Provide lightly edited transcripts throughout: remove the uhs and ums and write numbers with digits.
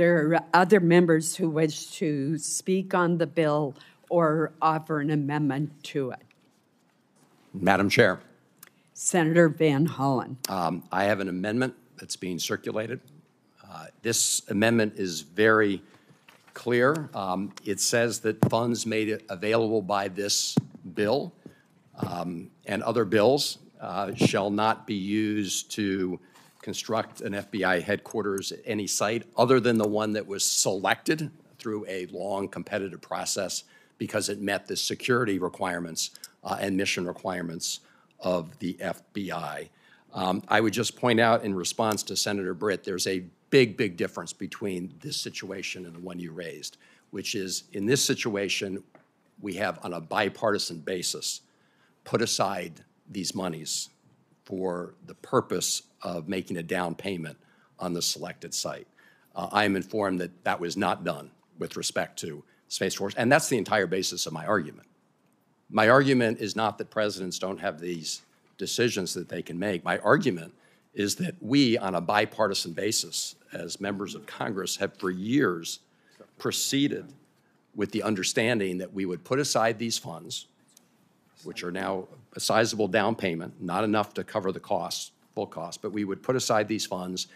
there are other members who wish to speak on the bill or offer an amendment to it? Madam Chair. Senator Van Hollen. I have an amendment that's being circulated. This amendment is very clear. It says that funds made available by this bill and other bills shall not be used to construct an FBI headquarters at any site other than the one that was selected through a long competitive process because it met the security requirements and mission requirements of the FBI. I would just point out in response to Senator Britt, there's a big difference between this situation and the one you raised, which is in this situation, we have on a bipartisan basis put aside these monies for the purpose of making a down payment on the selected site. I am informed that that was not done with respect to Space Force, and that's the entire basis of my argument. My argument is not that presidents don't have these decisions that they can make. My argument is that we, on a bipartisan basis, as members of Congress, have for years proceeded with the understanding that we would put aside these funds, which are now a sizable down payment, not enough to cover the costs, full cost, but we would put aside these funds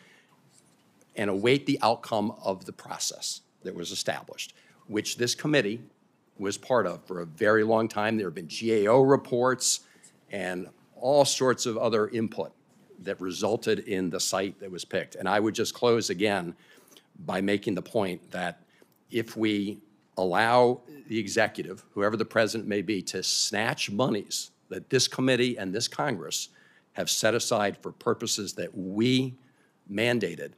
and await the outcome of the process that was established, which this committee was part of for a very long time. There have been GAO reports and all sorts of other input that resulted in the site that was picked. And I would just close again by making the point that if we allow the executive, whoever the president may be, to snatch monies that this committee and this Congress have set aside for purposes that we mandated,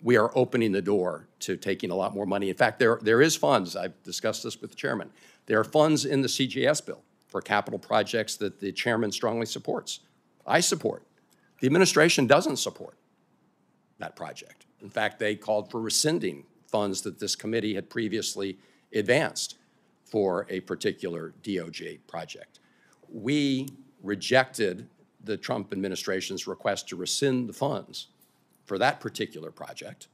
we are opening the door to taking a lot more money. In fact, there is funds, I've discussed this with the chairman, there are funds in the CGS bill for capital projects that the chairman strongly supports. I support. The administration doesn't support that project. In fact, they called for rescinding funds that this committee had previously advanced for a particular DOJ project. We rejected the Trump administration's request to rescind the funds for that particular project.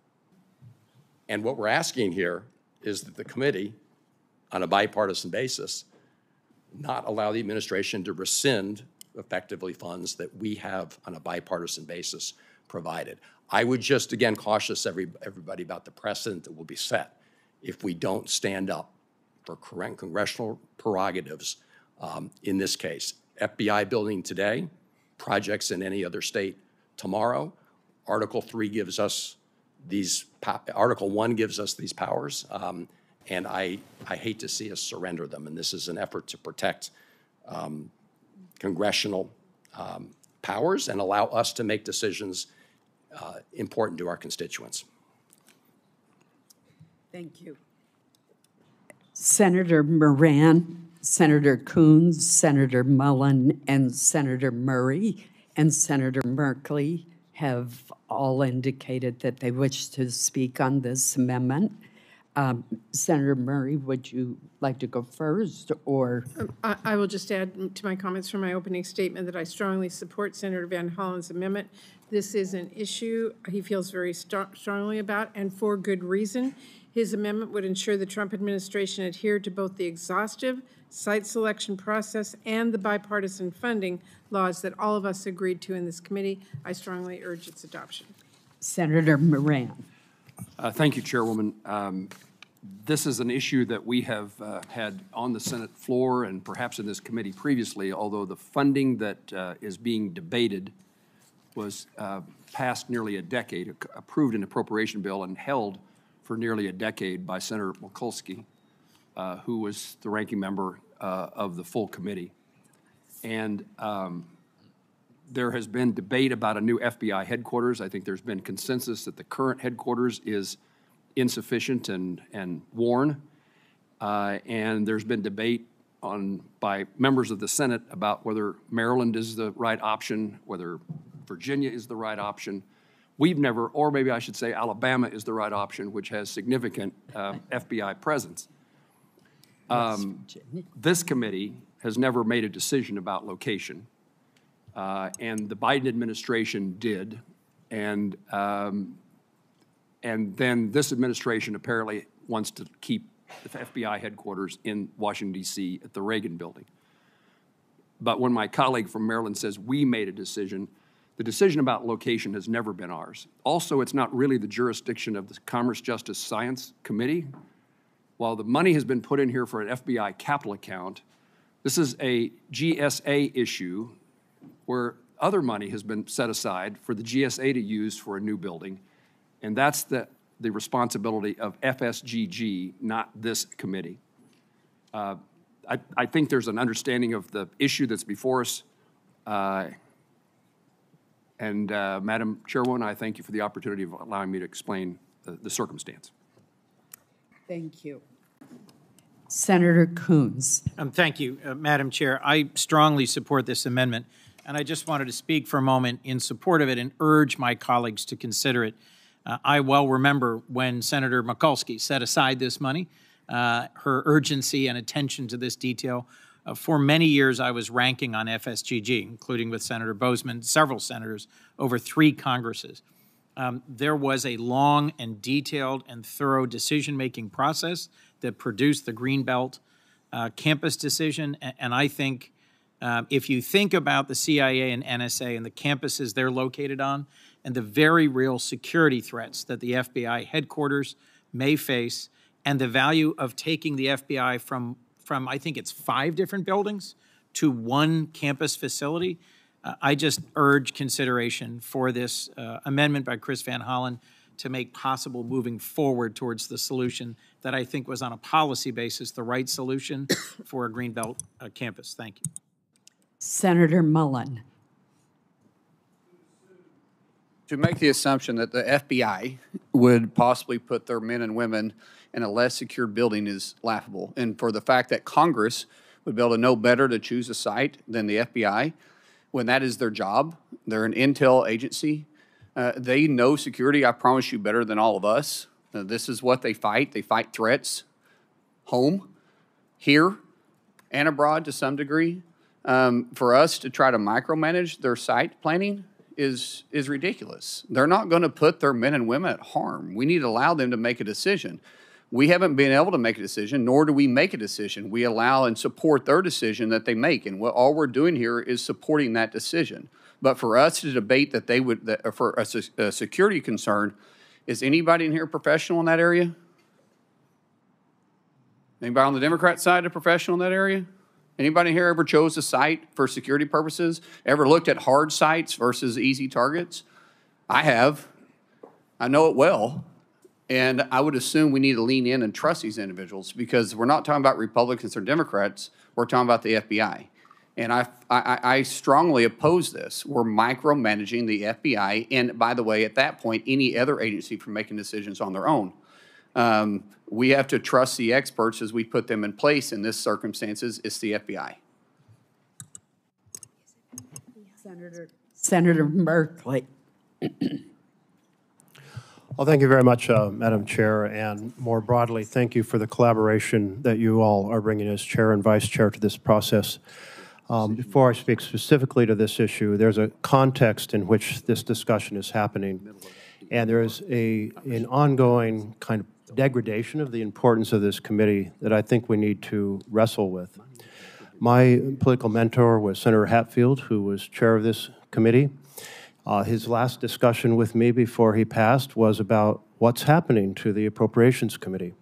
And what we're asking here is that the committee, on a bipartisan basis, not allow the administration to rescind effectively funds that we have on a bipartisan basis provided. I would just, again, cautious everybody about the precedent that will be set if we don't stand up for congressional prerogatives in this case. FBI building today, projects in any other state tomorrow. Article 3 gives us these, Article 1 gives us these powers, and I hate to see us surrender them, and this is an effort to protect congressional powers and allow us to make decisions important to our constituents. Thank you. Senator Moran, Senator Coons, Senator Mullen, and Senator Murray, and Senator Merkley have all indicated that they wish to speak on this amendment. Senator Murray, would you like to go first, or? I will just add to my comments from my opening statement that I strongly support Senator Van Hollen's amendment. This is an issue he feels very strongly about, and for good reason. His amendment would ensure the Trump administration adhered to both the exhaustive site selection process and the bipartisan funding laws that all of us agreed to in this committee. I strongly urge its adoption. Senator Moran. Thank you, Chairwoman. This is an issue that we have had on the Senate floor and perhaps in this committee previously, although the funding that is being debated was passed nearly a decade, approved an appropriation bill and held for nearly a decade by Senator Mikulski, who was the ranking member of the full committee. And there has been debate about a new FBI headquarters. I think there's been consensus that the current headquarters is insufficient and worn. And there's been debate by members of the Senate about whether Maryland is the right option, whether Virginia is the right option. We've never, or maybe I should say Alabama is the right option, which has significant FBI presence. This committee has never made a decision about location, and the Biden administration did. And And then this administration apparently wants to keep the FBI headquarters in Washington, D.C. at the Reagan building. But when my colleague from Maryland says we made a decision, the decision about location has never been ours. Also, it's not really the jurisdiction of the Commerce, Justice, Science Committee. While the money has been put in here for an FBI capital account, this is a GSA issue where other money has been set aside for the GSA to use for a new building, and that's the responsibility of FSGG, not this committee. I think there's an understanding of the issue that's before us. Madam Chairwoman, I thank you for the opportunity of allowing me to explain the circumstance. Thank you. Senator Coons. Thank you, Madam Chair. I strongly support this amendment, and I just wanted to speak for a moment in support of it and urge my colleagues to consider it. I well remember when Senator Mikulski set aside this money, her urgency and attention to this detail. For many years, I was ranking on FSGG, including with Senator Bozeman, several senators, over 3 Congresses. There was a long and detailed and thorough decision-making process that produced the Greenbelt campus decision. And I think if you think about the CIA and NSA and the campuses they're located on and the very real security threats that the FBI headquarters may face and the value of taking the FBI from I think it's 5 different buildings to 1 campus facility, I just urge consideration for this amendment by Chris Van Hollen to make possible moving forward towards the solution that I think was on a policy basis the right solution for a Greenbelt campus. Thank you. Senator Mullen. To make the assumption that the FBI would possibly put their men and women in a less secured building is laughable. And for the fact that Congress would be able to know better to choose a site than the FBI, when that is their job, they're an intel agency. They know security, I promise you, better than all of us. This is what they fight. They fight threats, home, here, and abroad to some degree. For us to try to micromanage their site planning is ridiculous. They're not going to put their men and women at harm. We need to allow them to make a decision. We haven't been able to make a decision, nor do we make a decision. We allow and support their decision that they make, and all we're doing here is supporting that decision. But for us to debate that they would, for a security concern, is anybody in here professional in that area? Anybody on the Democrat side a professional in that area? Anybody here ever chose a site for security purposes? Ever looked at hard sites versus easy targets? I have. I know it well. And I would assume we need to lean in and trust these individuals because we're not talking about Republicans or Democrats. We're talking about the FBI. And I strongly oppose this. We're micromanaging the FBI. And by the way, at that point, any other agency from making decisions on their own. We have to trust the experts as we put them in place. In this circumstances, it's the FBI. Senator Merkley. Well, thank you very much, Madam Chair, and more broadly, thank you for the collaboration that you all are bringing as Chair and Vice Chair to this process. Before I speak specifically to this issue, there's a context in which this discussion is happening, and there is an ongoing kind of degradation of the importance of this committee that I think we need to wrestle with. My political mentor was Senator Hatfield, who was chair of this committee. His last discussion with me before he passed was about what's happening to the Appropriations Committee.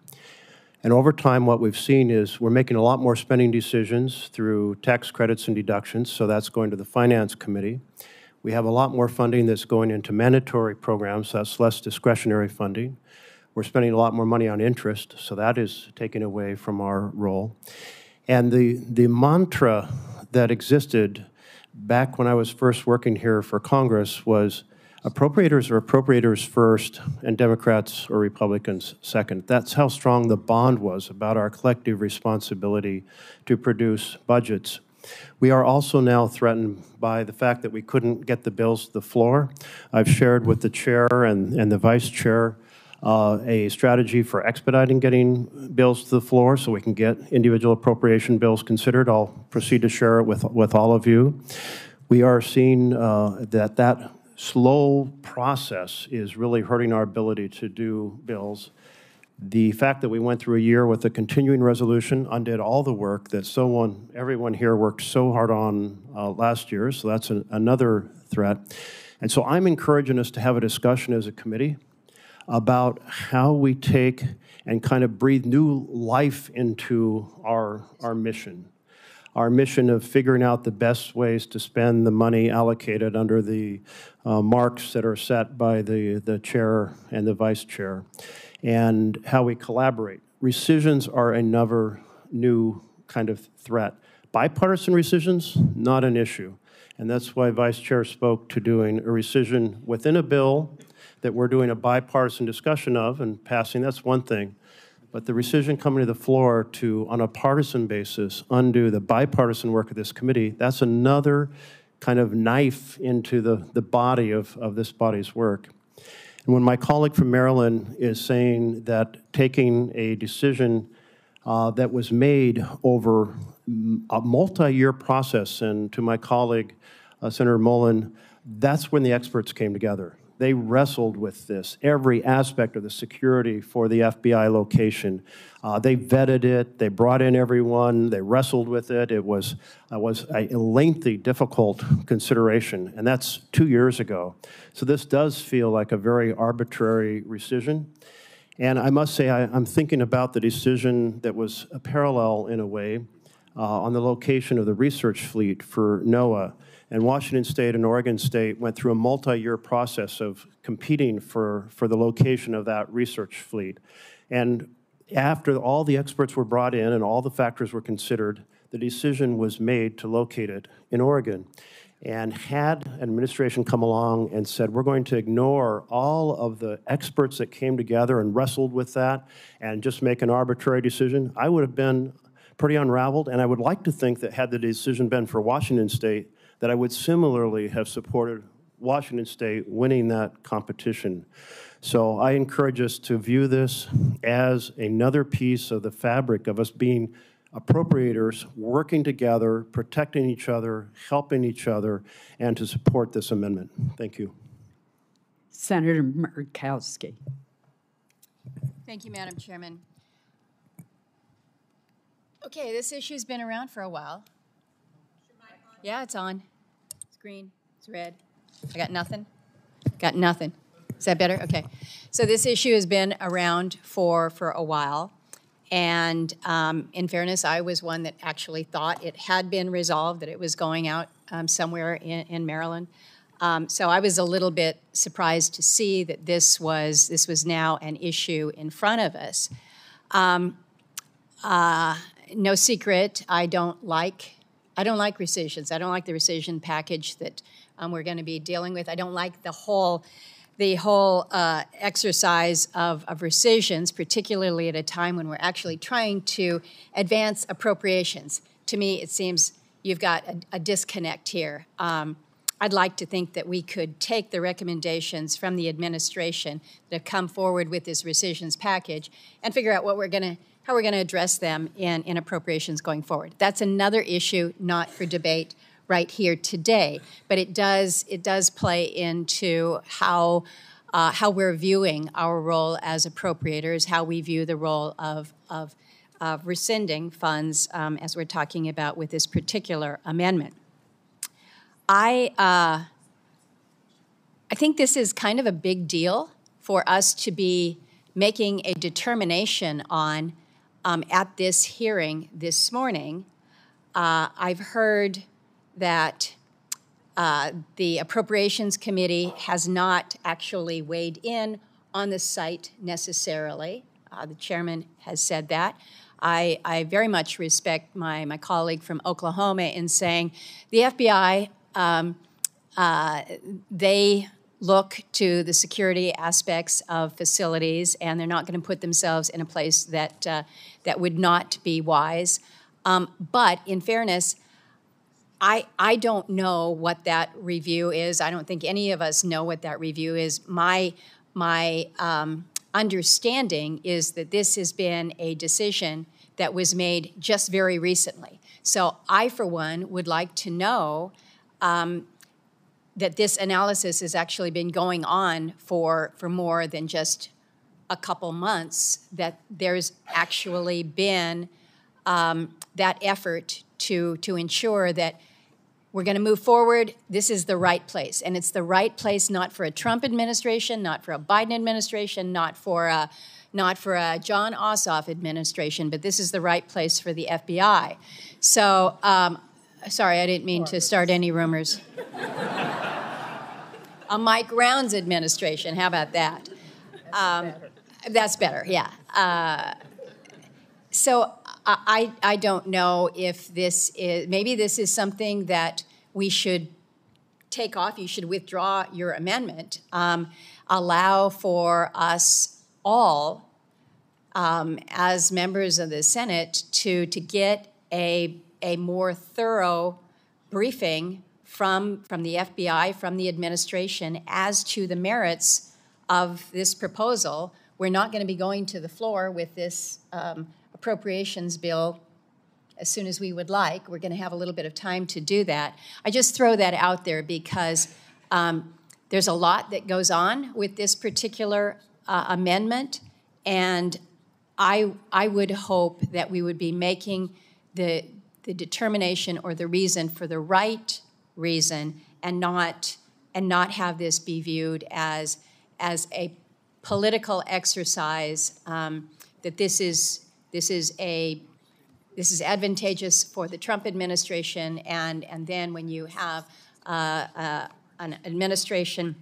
And over time, what we've seen is we're making a lot more spending decisions through tax credits and deductions, so that's going to the Finance Committee. We have a lot more funding that's going into mandatory programs, so that's less discretionary funding. We're spending a lot more money on interest, so that is taken away from our role. And the mantra that existed back when I was first working here for Congress was appropriators are appropriators first and Democrats or Republicans second. That's how strong the bond was about our collective responsibility to produce budgets. We are also now threatened by the fact that we couldn't get the bills to the floor. I've shared with the chair and the vice chair a strategy for expediting getting bills to the floor so we can get individual appropriation bills considered. I'll proceed to share it with all of you. We are seeing that slow process is really hurting our ability to do bills. The fact that we went through a year with a continuing resolution undid all the work that everyone here worked so hard on last year, so that's another threat. And so I'm encouraging us to have a discussion as a committee about how we take and kind of breathe new life into our mission. Our mission of figuring out the best ways to spend the money allocated under the marks that are set by the chair and the vice chair, and how we collaborate. Rescissions are another new kind of threat. Bipartisan rescissions, not an issue. And that's why Vice Chair spoke to doing a rescission within a bill that we're doing a bipartisan discussion of and passing. That's one thing. But the rescission coming to the floor to, on a partisan basis, undo the bipartisan work of this committee, that's another kind of knife into the body of this body's work. And when my colleague from Maryland is saying that taking a decision that was made over a multi-year process, and to my colleague, Senator Mullen, that's when the experts came together. They wrestled with this, every aspect of the security for the FBI location. They vetted it, they brought in everyone, they wrestled with it. It was a lengthy, difficult consideration, and that's 2 years ago. So this does feel like a very arbitrary rescission. And I must say, I'm thinking about the decision that was a parallel in a way on the location of the research fleet for NOAA. And Washington State and Oregon State went through a multi-year process of competing for the location of that research fleet. And after all the experts were brought in and all the factors were considered, the decision was made to locate it in Oregon. And had an administration come along and said, we're going to ignore all of the experts that came together and wrestled with that and just make an arbitrary decision, I would have been pretty unraveled. And I would like to think that had the decision been for Washington State, that I would similarly have supported Washington State winning that competition. So I encourage us to view this as another piece of the fabric of us being appropriators, working together, protecting each other, helping each other, and to support this amendment. Thank you. Senator Murkowski. Thank you, Madam Chairman. Okay, this issue's been around for a while. Yeah, it's on. It's green. It's red. I got nothing. Got nothing. Is that better? Okay. So this issue has been around for a while. And in fairness, I was one that actually thought it had been resolved, that it was going out somewhere in Maryland. So I was a little bit surprised to see that this was now an issue in front of us. No secret, I don't like rescissions. I don't like the rescission package that we're going to be dealing with. I don't like the whole exercise of rescissions, particularly at a time when we're actually trying to advance appropriations. To me, it seems you've got a disconnect here. I'd like to think that we could take the recommendations from the administration that have come forward with this rescissions package and figure out how we're going to address them in appropriations going forward. That's another issue not for debate right here today, but it does play into how we're viewing our role as appropriators, how we view the role of rescinding funds as we're talking about with this particular amendment. I think this is kind of a big deal for us to be making a determination on at this hearing this morning. I've heard that the Appropriations Committee has not actually weighed in on the site necessarily. The chairman has said that. I very much respect my colleague from Oklahoma in saying the FBI, they look to the security aspects of facilities, and they're not going to put themselves in a place that would not be wise. But in fairness, I don't know what that review is. I don't think any of us know what that review is. My understanding is that this has been a decision that was made just very recently. So I, for one, would like to know that this analysis has actually been going on for more than just a couple months, that there's actually been that effort to ensure that we're going to move forward. This is the right place. And it's the right place not for a Trump administration, not for a Biden administration, not for a John Ossoff administration, but this is the right place for the FBI. So, sorry, I didn't mean to start any rumors. A Mike Rounds administration, how about that? That's better, yeah. So I don't know if this is, maybe this is something that we should take off. You should withdraw your amendment. Allow for us all, as members of the Senate, to get a more thorough briefing from the FBI, from the administration, as to the merits of this proposal. We're not going to be going to the floor with this appropriations bill as soon as we would like. We're going to have a little bit of time to do that. I just throw that out there because there's a lot that goes on with this particular amendment, and I would hope that we would be making the determination or the reason for the right reason, and not have this be viewed as a political exercise. That this is advantageous for the Trump administration, and then when you have an administration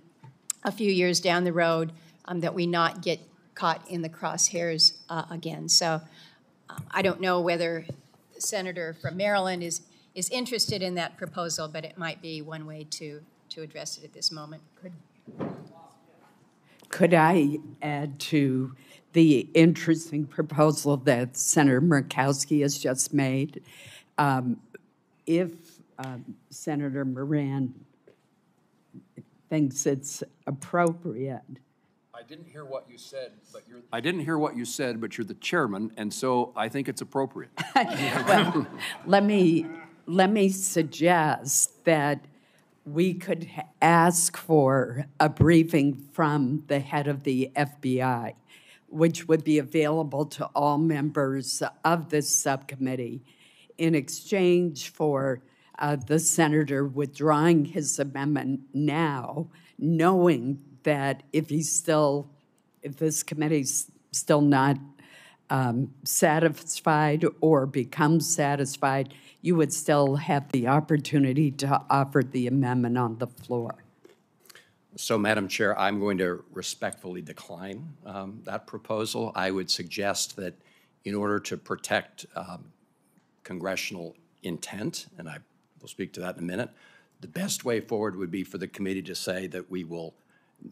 a few years down the road, that we not get caught in the crosshairs again. So I don't know whether the senator from Maryland is interested in that proposal, but it might be one way to address it at this moment. Could I add to the interesting proposal that Senator Murkowski has just made? If Senator Moran thinks it's appropriate. I didn't hear what you said, but you're the chairman, and so I think it's appropriate. Well, let me suggest that we could ask for a briefing from the head of the FBI, which would be available to all members of this subcommittee, in exchange for the senator withdrawing his amendment now, knowing that if this committee's still not satisfied or becomes satisfied, you would still have the opportunity to offer the amendment on the floor. So, Madam Chair, I'm going to respectfully decline that proposal. I would suggest that in order to protect congressional intent, and I will speak to that in a minute, the best way forward would be for the committee to say that we will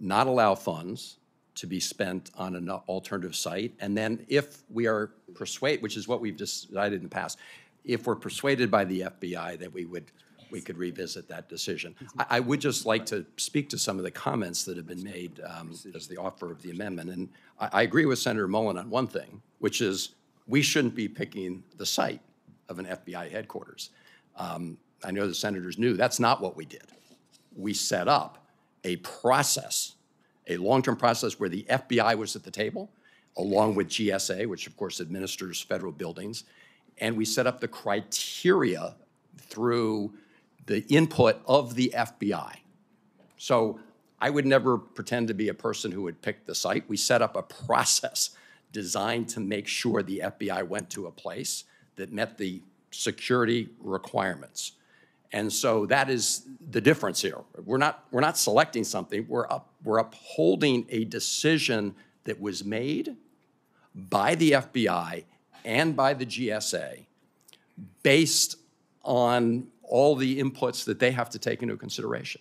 not allow funds to be spent on an alternative site, and then if we are persuaded, which is what we've decided in the past, if we're persuaded by the FBI that we could revisit that decision. I would just like to speak to some of the comments that have been made as the offer of the amendment. And I agree with Senator Mullen on one thing, which is we shouldn't be picking the site of an FBI headquarters. I know the senators knew that's not what we did. We set up a process, a long-term process where the FBI was at the table, along with GSA, which of course administers federal buildings, and we set up the criteria through the input of the FBI. So I would never pretend to be a person who would pick the site. We set up a process designed to make sure the FBI went to a place that met the security requirements. And so that is the difference here. We're not selecting something. We're upholding a decision that was made by the FBI and by the GSA based on all the inputs that they have to take into consideration.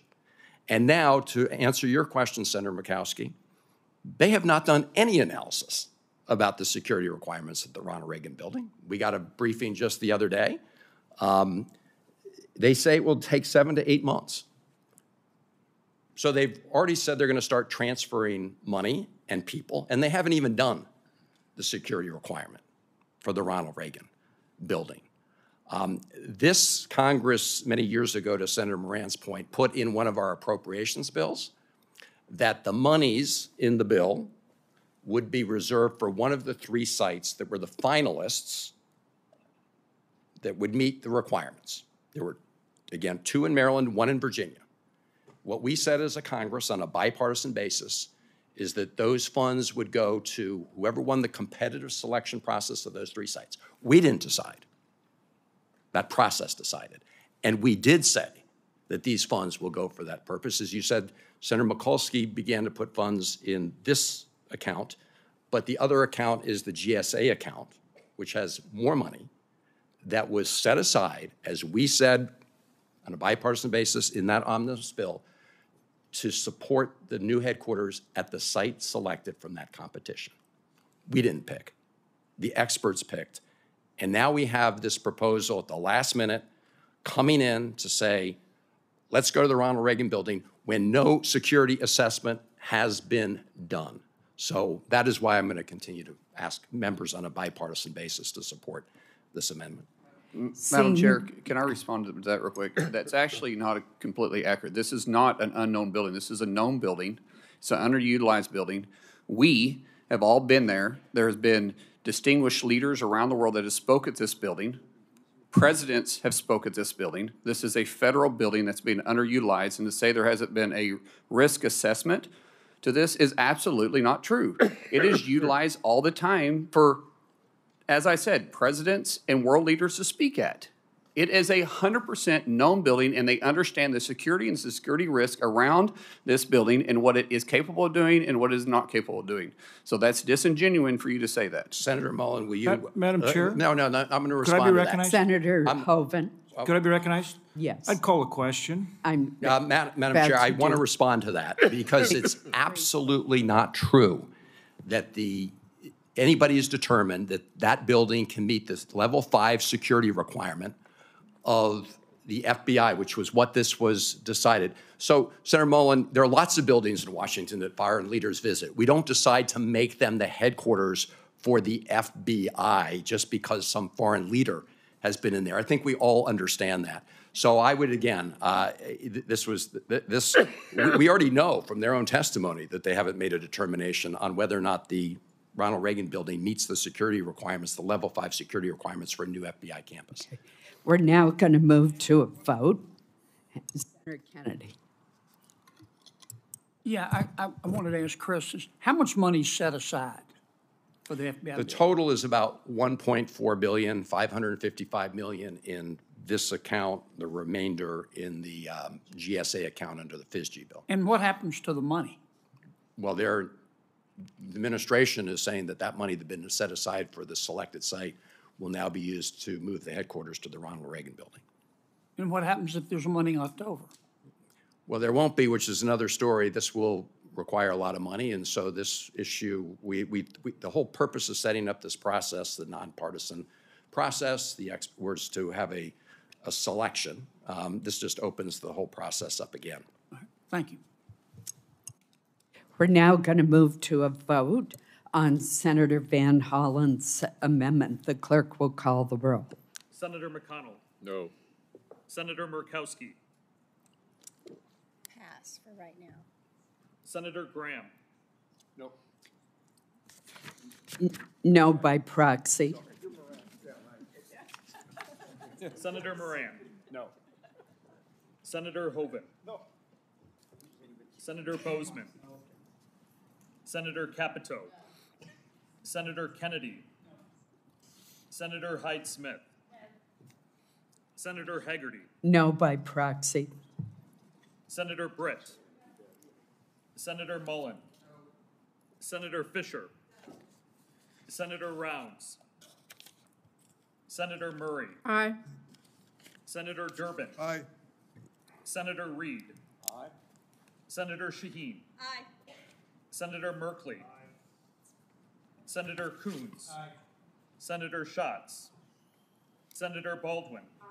And now, to answer your question, Senator Murkowski, they have not done any analysis about the security requirements at the Ronald Reagan building. We got a briefing just the other day. They say it will take 7 to 8 months. So they've already said they're going to start transferring money and people, and they haven't even done the security requirement for the Ronald Reagan building. This Congress, many years ago, to Senator Moran's point, put in one of our appropriations bills that the monies in the bill would be reserved for one of the 3 sites that were the finalists that would meet the requirements. There were, again, 2 in Maryland, 1 in Virginia. What we said as a Congress on a bipartisan basis is that those funds would go to whoever won the competitive selection process of those 3 sites. We didn't decide. That process decided. And we did say that these funds will go for that purpose. As you said, Senator Mikulski began to put funds in this account, but the other account is the GSA account, which has more money that was set aside, as we said, on a bipartisan basis in that omnibus bill, to support the new headquarters at the site selected from that competition. We didn't pick. The experts picked. And now we have this proposal at the last minute coming in to say, let's go to the Ronald Reagan building when no security assessment has been done. So that is why I'm going to continue to ask members on a bipartisan basis to support this amendment. Madam Chair, can I respond to that real quick? That's actually not completely accurate. This is not an unknown building. This is a known building. It's an underutilized building. We have all been there. There has been distinguished leaders around the world that have spoke at this building. Presidents have spoke at this building. This is a federal building that's been underutilized, and to say there hasn't been a risk assessment to this is absolutely not true. It is utilized all the time for, as I said, presidents and world leaders to speak at. It is 100% known building, and they understand the security and security risk around this building and what it is capable of doing and what it is not capable of doing. So that's disingenuous for you to say that. Senator Mullen, will you? Madam Chair? No, I'm going to respond Could I be to recognized? Senator Hoven. Could I be recognized? Yes. I'd call a question. I'm Madam Chair, I want to respond to that because it's absolutely not true that anybody has determined that that building can meet this level 5 security requirement of the FBI, which was what this was decided. So, Senator Mullen, there are lots of buildings in Washington that foreign leaders visit. We don't decide to make them the headquarters for the FBI just because some foreign leader has been in there. I think we all understand that. So I would, again, we already know from their own testimony that they haven't made a determination on whether or not the Ronald Reagan building meets the security requirements, the level 5 security requirements for a new FBI campus. Okay. We're now going to move to a vote. Senator Kennedy. Yeah, I wanted to ask Chris, how much money is set aside for the FBI? The total is about $1.4 billion, $555 million in this account, the remainder in the GSA account under the FISG bill. And what happens to the money? Well, the administration is saying that that money that's been set aside for the selected site will now be used to move the headquarters to the Ronald Reagan building. And what happens if there's money left over? Well, there won't be, which is another story. This will require a lot of money, and so this issue, the whole purpose of setting up this process, the nonpartisan process, the experts to have a selection, this just opens the whole process up again. All right. Thank you. We're now going to move to a vote on Senator Van Hollen's amendment. The clerk will call the roll. Senator McConnell. No. Senator Murkowski. Pass for right now. Senator Graham. No. No by proxy. Senator Moran. No. Senator Hoven. No. Senator Bozeman. Senator Capito. Senator Kennedy. Senator Hyde-Smith. Senator Hagerty. No by proxy. Senator Britt. Senator Mullen. Senator Fisher. Senator Rounds. Senator Murray. Aye. Senator Durbin. Aye. Senator Reed. Aye. Senator Shaheen. Aye. Senator Merkley. Aye. Senator Coons. Aye. Senator Schatz. Senator Baldwin. Aye.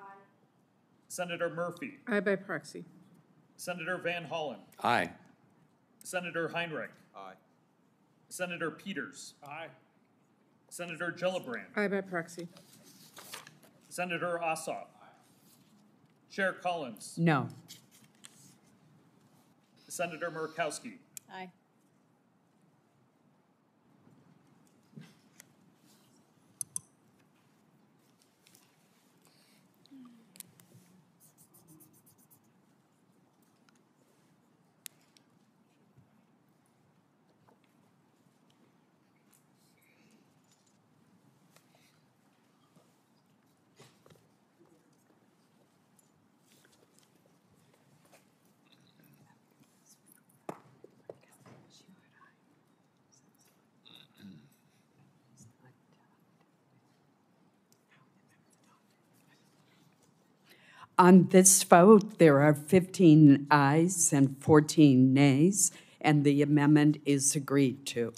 Senator Murphy. Aye by proxy. Senator Van Hollen. Aye. Senator Heinrich. Aye. Senator Peters. Aye. Senator Gillibrand. Aye by proxy. Senator Ossoff. Chair Collins. No. Senator Murkowski. Aye. On this vote, there are 15 ayes and 14 nays, and the amendment is agreed to.